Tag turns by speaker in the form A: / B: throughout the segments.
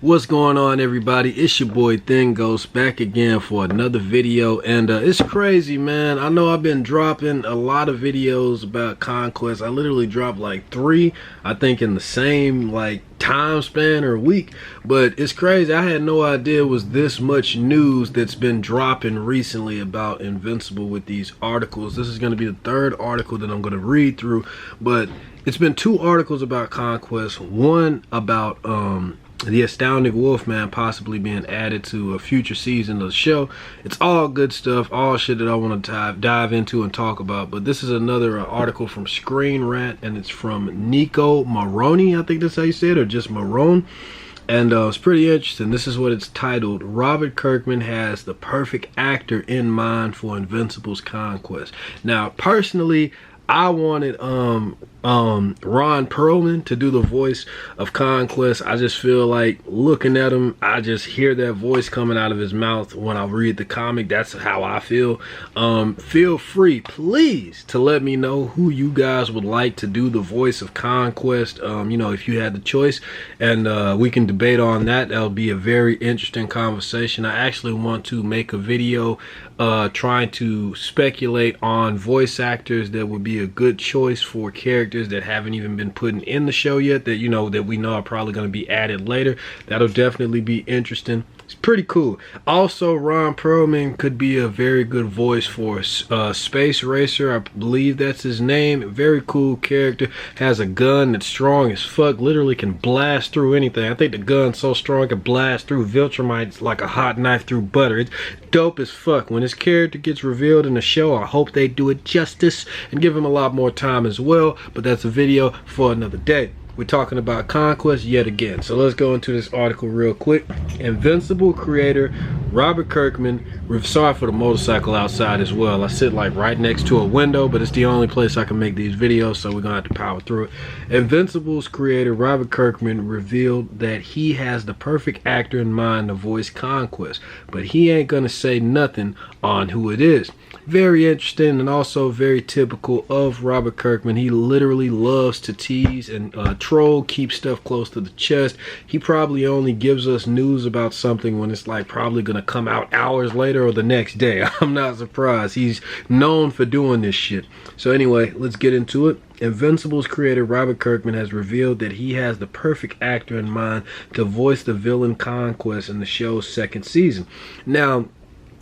A: What's going on, everybody? It's your boy Thin Ghost back again for another video, and it's crazy, man. I know I've been dropping a lot of videos about Conquest. I literally dropped like 3, I think, in the same like time span or week, but it's crazy. I had no idea it was this much news that's been dropping recently about Invincible with these articles. This is going to be the 3rd article that I'm going to read through, but it's been 2 articles about Conquest, one about the Astounding Wolfman possibly being added to a future season of the show. It's all good stuff, all shit that I want to dive into and talk about. But this is another article from Screen Rant, and it's from Nico Maroney, I think that's how you say it, or just Marone. And it's pretty interesting. This is what it's titled: Robert Kirkman has the perfect actor in mind for Invincible's Conquest. Now, personally, I wanted Ron Perlman to do the voice of Conquest. I just feel like looking at him, I just hear that voice coming out of his mouth when I read the comic. That's how I feel. Feel free, please, to let me know who you guys would like to do the voice of Conquest, you know, if you had the choice, and we can debate on that. That'll be a very interesting conversation. I actually want to make a video trying to speculate on voice actors that would be a good choice for characters that haven't even been put in the show yet, that, you know, that we know are probably going to be added later. That'll definitely be interesting. It's pretty cool. Also, Ron Perlman could be a very good voice for Space Racer. I believe that's his name. Very cool character. Has a gun that's strong as fuck. Literally can blast through anything. I think the gun's so strong it can blast through Viltrumites like a hot knife through butter. It's dope as fuck. When his character gets revealed in the show, I hope they do it justice and give him a lot more time as well. But that's a video for another day. We're talking about Conquest yet again. So let's go into this article real quick. Invincible creator Robert Kirkman. Sorry for the motorcycle outside as well. I sit like right next to a window, but it's the only place I can make these videos, so we're gonna have to power through it. Invincible's creator Robert Kirkman revealed that he has the perfect actor in mind to voice Conquest, but he ain't gonna say nothing on who it is. Very interesting, and also very typical of Robert Kirkman. He literally loves to tease and troll, keep stuff close to the chest. He probably only gives us news about something when it's like probably gonna come out hours later or the next day. I'm not surprised. He's known for doing this shit. So anyway, let's get into it. Invincible's creator Robert Kirkman has revealed that he has the perfect actor in mind to voice the villain Conquest in the show's 2nd season. Now,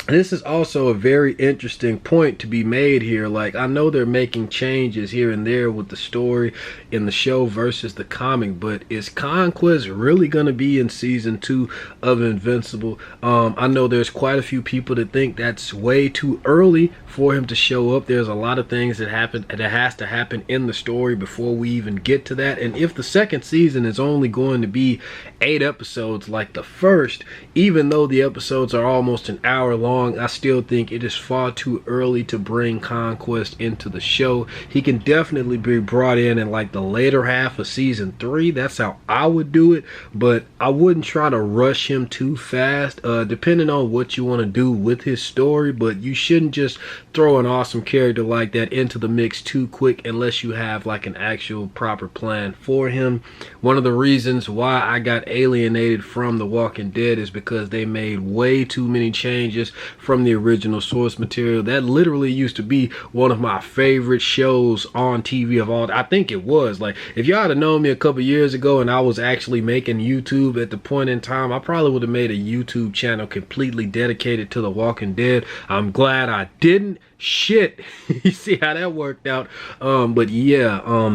A: this is also a very interesting point to be made here. Like, I know they're making changes here and there with the story in the show versus the comic, but is Conquest really going to be in season 2 of Invincible? I know there's quite a few people that think that's way too early for him to show up. There's a lot of things that has to happen in the story before we even get to that. And if the 2nd season is only going to be 8 episodes like the first, even though the episodes are almost an hour long, I still think it is far too early to bring Conquest into the show. He can definitely be brought in like the later half of season 3. That's how I would do it, but I wouldn't try to rush him too fast, depending on what you want to do with his story. But you shouldn't just throw an awesome character like that into the mix too quick unless you have like an actual proper plan for him. One of the reasons why I got alienated from The Walking Dead is because they made way too many changes from the original source material. That literally used to be one of my favorite shows on TV of all. I think it was. Like, if y'all had known me a couple years ago and I was actually making YouTube at the point in time, I probably would have made a YouTube channel completely dedicated to The Walking Dead. I'm glad I didn't. Shit. You see how that worked out. But yeah,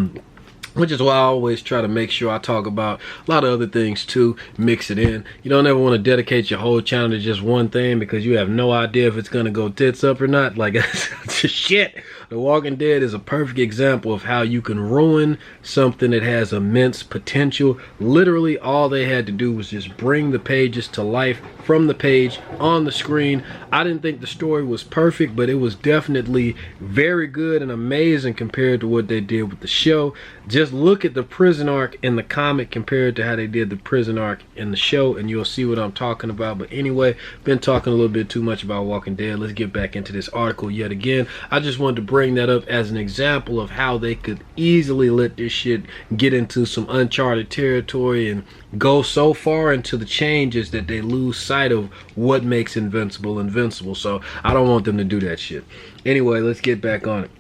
A: which is why I always try to make sure I talk about a lot of other things too, mix it in. You don't ever want to dedicate your whole channel to just one thing because you have no idea if it's going to go tits up or not. Like, that's just shit. The Walking Dead is a perfect example of how you can ruin something that has immense potential. Literally, all they had to do was just bring the pages to life from the page on the screen. I didn't think the story was perfect, but it was definitely very good and amazing compared to what they did with the show. Just just look at the prison arc in the comic compared to how they did the prison arc in the show, and you'll see what I'm talking about. But anyway, been talking a little bit too much about Walking Dead. Let's get back into this article yet again. I just wanted to bring that up as an example of how they could easily let this shit get into some uncharted territory and go so far into the changes that they lose sight of what makes Invincible Invincible. So I don't want them to do that shit. Anyway, let's get back on it.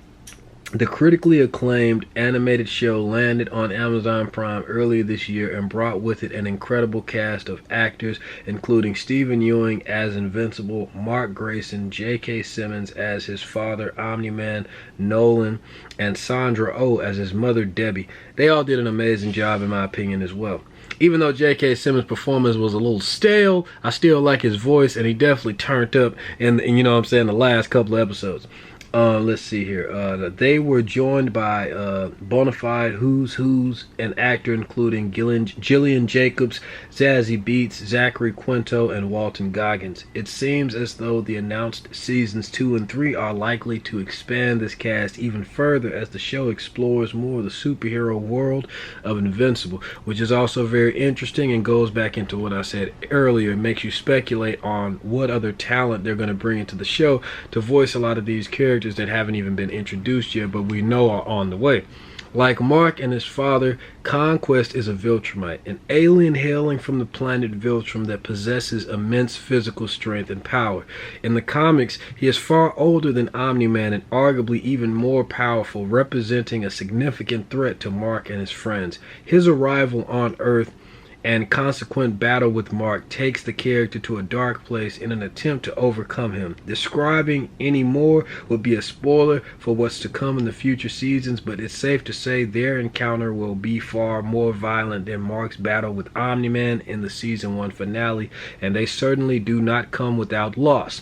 A: The critically acclaimed animated show landed on Amazon Prime earlier this year and brought with it an incredible cast of actors, including Stephen Ewing as Invincible, Mark Grayson, J.K. Simmons as his father, Omni-Man Nolan, and Sandra Oh as his mother, Debbie. They all did an amazing job, in my opinion, as well. Even though J.K. Simmons' performance was a little stale, I still like his voice, and he definitely turned up in you know what I'm saying, the last couple of episodes. Let's see here. They were joined by bona fide who's an actor including Gillian Jacobs, Zazie Beetz, Zachary Quinto, and Walton Goggins. It seems as though the announced seasons 2 and 3 are likely to expand this cast even further as the show explores more of the superhero world of Invincible, which is also very interesting and goes back into what I said earlier. It makes you speculate on what other talent they're going to bring into the show to voice a lot of these characters that haven't even been introduced yet, but we know are on the way. Like Mark and his father, Conquest is a Viltrumite, an alien hailing from the planet Viltrum that possesses immense physical strength and power. In the comics, he is far older than Omni-Man and arguably even more powerful, representing a significant threat to Mark and his friends. His arrival on Earth and consequent battle with Mark takes the character to a dark place in an attempt to overcome him. Describing any more would be a spoiler for what's to come in the future seasons, but it's safe to say their encounter will be far more violent than Mark's battle with Omni-Man in the season 1 finale, and they certainly do not come without loss.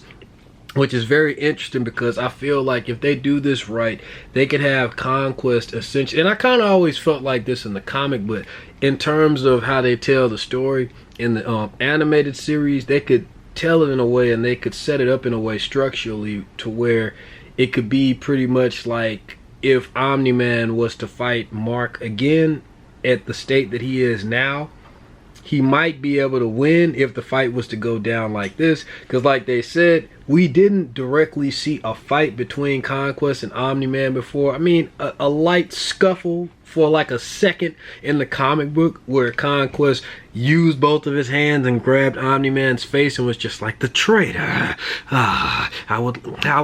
A: Which is very interesting because I feel like if they do this right, they could have Conquest essentially, and I kind of always felt like this in the comic, but in terms of how they tell the story in the animated series, they could tell it in a way and they could set it up in a way structurally to where it could be pretty much like if Omni-Man was to fight Mark again at the state that he is now, he might be able to win if the fight was to go down like this, because like they said, we didn't directly see a fight between Conquest and Omni-Man before. I mean, a light scuffle for like a second in the comic book where Conquest used both of his hands and grabbed Omni-Man's face and was just like, the traitor, how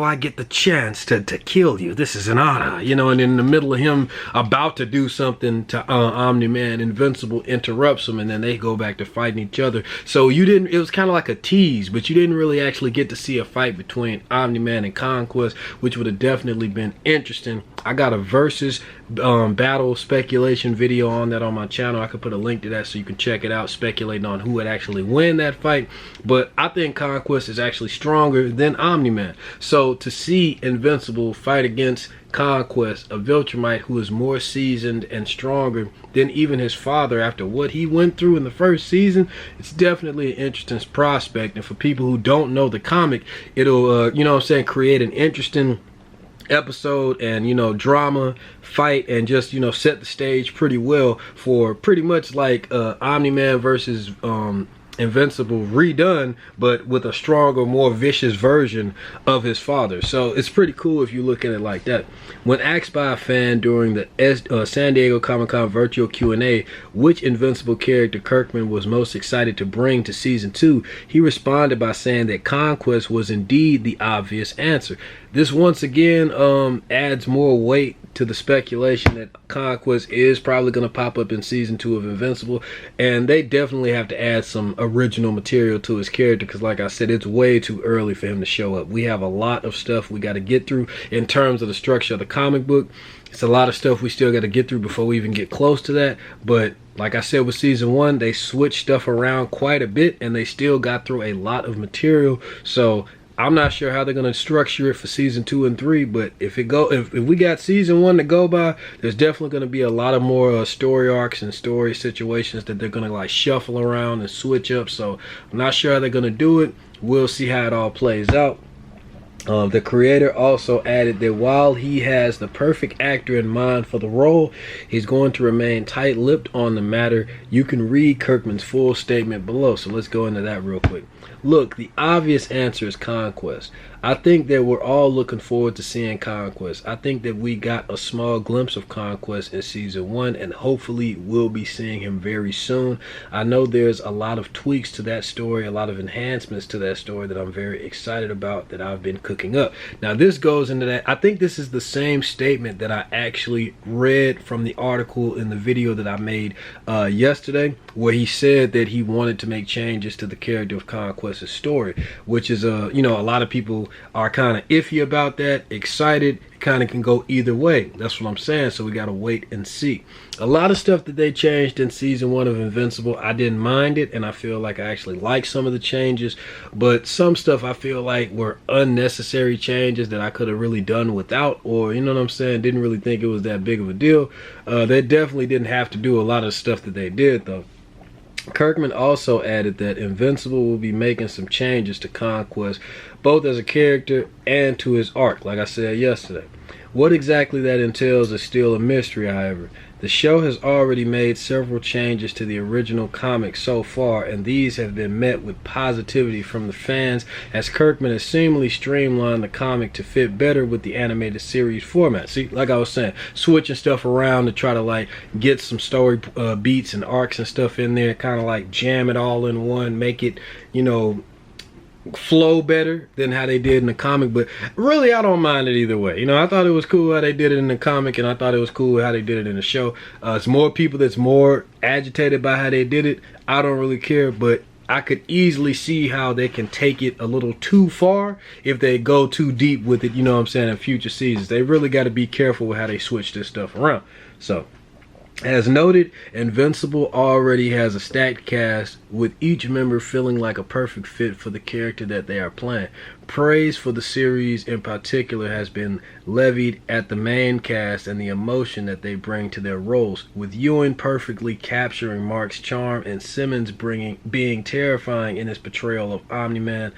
A: I get the chance to kill you, this is an honor, you know. And in the middle of him about to do something to Omni-Man, Invincible interrupts him and then they go back to fighting each other. So you didn't, it was kind of like a tease, but you didn't really actually get to see a fight between Omni-Man and Conquest, which would have definitely been interesting. I got a versus battle speculation video on that on my channel. I could put a link to that so you can check it out, speculating on who would actually win that fight. But I think Conquest is actually stronger than Omni-Man. So to see Invincible fight against Conquest, a Viltrumite who is more seasoned and stronger than even his father after what he went through in the first season, it's definitely an interesting prospect. And for people who don't know the comic, it'll you know what I'm saying, create an interesting episode and, you know, drama, fight, and just, you know, set the stage pretty well for pretty much like Omni-Man versus Invincible redone, but with a stronger, more vicious version of his father. So it's pretty cool if you look at it like that. When asked by a fan during the San Diego Comic-Con virtual Q&A which Invincible character Kirkman was most excited to bring to season 2, he responded by saying that Conquest was indeed the obvious answer. This once again adds more weight to the speculation that Conquest is probably going to pop up in season 2 of Invincible, and they definitely have to add some original material to his character because, like I said, it's way too early for him to show up. We have a lot of stuff we got to get through in terms of the structure of the comic book. It's a lot of stuff we still got to get through before we even get close to that, but like I said with season 1, they switched stuff around quite a bit and they still got through a lot of material. So I'm not sure how they're going to structure it for season 2 and 3, but if we got season 1 to go by, there's definitely going to be a lot of more story arcs and story situations that they're going to like shuffle around and switch up. So I'm not sure how they're going to do it. We'll see how it all plays out. The creator also added that while he has the perfect actor in mind for the role, he's going to remain tight-lipped on the matter. You can read Kirkman's full statement below, so let's go into that real quick. Look, the obvious answer is Conquest. I think that we're all looking forward to seeing Conquest. I think that we got a small glimpse of Conquest in season 1, and hopefully we'll be seeing him very soon. I know there's a lot of tweaks to that story, a lot of enhancements to that story that I'm very excited about, that I've been cooking up. Now this goes into that. I think this is the same statement that I actually read from the article in the video that I made yesterday, where he said that he wanted to make changes to the character of Conquest's story, which is you know, a lot of people are kind of iffy about that, excited. It kind of can go either way. That's what I'm saying. So we got to wait and see. A lot of stuff that they changed in season 1 of Invincible, I didn't mind it, and I feel like I actually like some of the changes, but some stuff I feel like were unnecessary changes that I could have really done without, or you know what I'm saying, didn't really think it was that big of a deal. They definitely didn't have to do a lot of stuff that they did though. Kirkman also added that Invincible will be making some changes to Conquest, both as a character and to his arc, like I said yesterday. What exactly that entails is still a mystery, however. The show has already made several changes to the original comic so far, and these have been met with positivity from the fans, as Kirkman has seemingly streamlined the comic to fit better with the animated series format. See, like I was saying, switching stuff around to try to like get some story beats and arcs and stuff in there, kind of like jam it all in one, make it, you know, flow better than how they did in the comic. But really, I don't mind it either way. You know, I thought it was cool how they did it in the comic, and I thought it was cool how they did it in the show. It's more people that's more agitated by how they did it. I don't really care, but I could easily see how they can take it a little too far if they go too deep with it, you know what I'm saying, in future seasons. They really got to be careful with how they switch this stuff around. So, as noted, Invincible already has a stacked cast, with each member feeling like a perfect fit for the character that they are playing. Praise for the series in particular has been levied at the main cast and the emotion that they bring to their roles, with Ewan perfectly capturing Mark's charm and Simmons being terrifying in his portrayal of Omni-Man.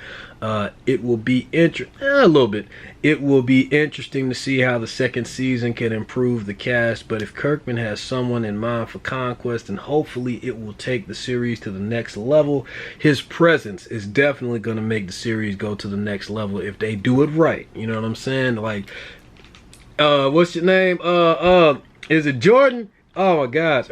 A: It will be It will be interesting to see how the second season can improve the cast, but if Kirkman has someone in mind for Conquest, then hopefully it will take the series to the next level. His presence is definitely going to make the series go to the next level if they do it right. You know what I'm saying? Like, what's your name? Is it Jordan? Oh my gosh.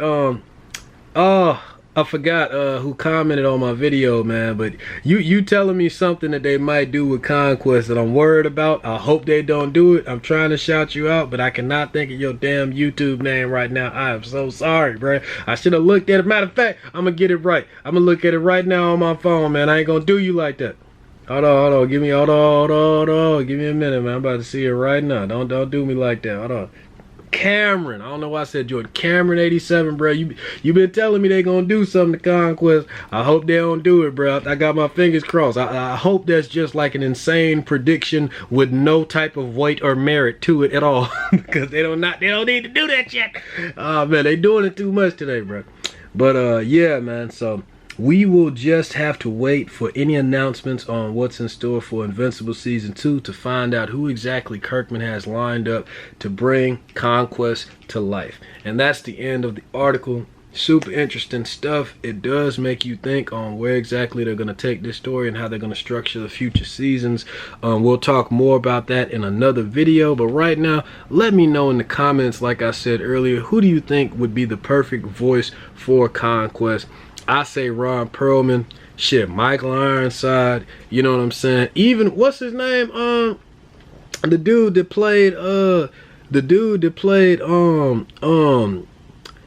A: I forgot who commented on my video, man, but you telling me something that they might do with Conquest that I'm worried about. I hope they don't do it. I'm trying to shout you out, but I cannot think of your damn YouTube name right now. I am so sorry, bro. I should have looked at it. Matter of fact, I'm gonna get it right. I'm gonna look at it right now on my phone, man. I ain't gonna do you like that. Hold on. Give me hold on. Give me a minute, man. I'm about to see it right now. Don't do me like that. Hold on. Cameron, I don't know why I said Jordan. Cameron 87, bro. You been telling me they gonna do something to Conquest. I hope they don't do it, bro. I got my fingers crossed. I hope that's just like an insane prediction with no type of weight or merit to it at all, because they don't need to do that shit. Oh man, they doing it too much today, bro. But yeah, man. So we will just have to wait for any announcements on what's in store for Invincible Season 2 to find out who exactly Kirkman has lined up to bring Conquest to life. And that's the end of the article. Super interesting stuff. It does make you think on where exactly they're going to take this story and how they're going to structure the future seasons. We'll talk more about that in another video, but right now, let me know in the comments, like I said earlier, who do you think would be the perfect voice for Conquest? I say Ron Perlman, shit, Michael Ironside, you know what I'm saying? Even, what's his name? The dude that played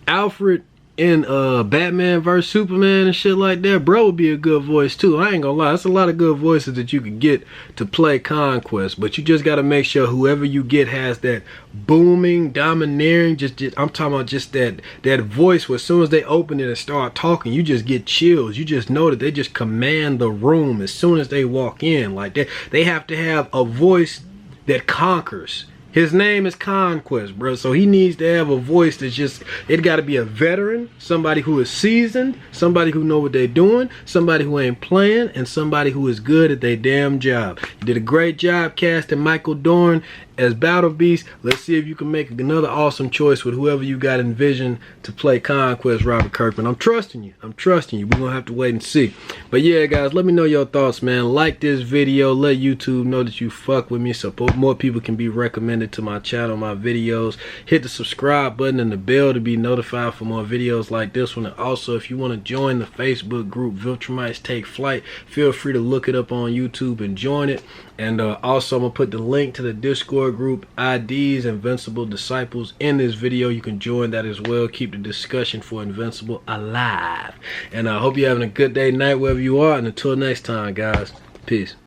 A: Alfred in Batman vs Superman and shit like that, bro, would be a good voice too. I ain't gonna lie, that's a lot of good voices that you could get to play Conquest, but you just gotta make sure whoever you get has that booming, domineering, I'm talking about just that voice where as soon as they open it and start talking, you just get chills. You just know that they just command the room as soon as they walk in. Like they have to have a voice that conquers. His name is Conquest, bro. So he needs to have a voice that's just, it got to be a veteran, somebody who is seasoned, somebody who know what they're doing, somebody who ain't playing, and somebody who is good at their damn job. You did a great job casting Michael Dorn as Battle Beast. Let's see if you can make another awesome choice with whoever you got envisioned to play Conquest, Robert Kirkman. I'm trusting you. I'm trusting you. We're going to have to wait and see. But yeah, guys, let me know your thoughts, man. Like this video. Let YouTube know that you fuck with me so more people can be recommended to my channel, my videos. Hit the subscribe button and the bell to be notified for more videos like this one. And also, if you want to join the Facebook group Viltrumites Take Flight, feel free to look it up on YouTube and join it. And also, I'm going to put the link to the Discord group IDs Invincible Disciples in this video. You can join that as well. Keep the discussion for Invincible alive. And I hope you're having a good day, night, wherever you are. And until next time, guys, peace.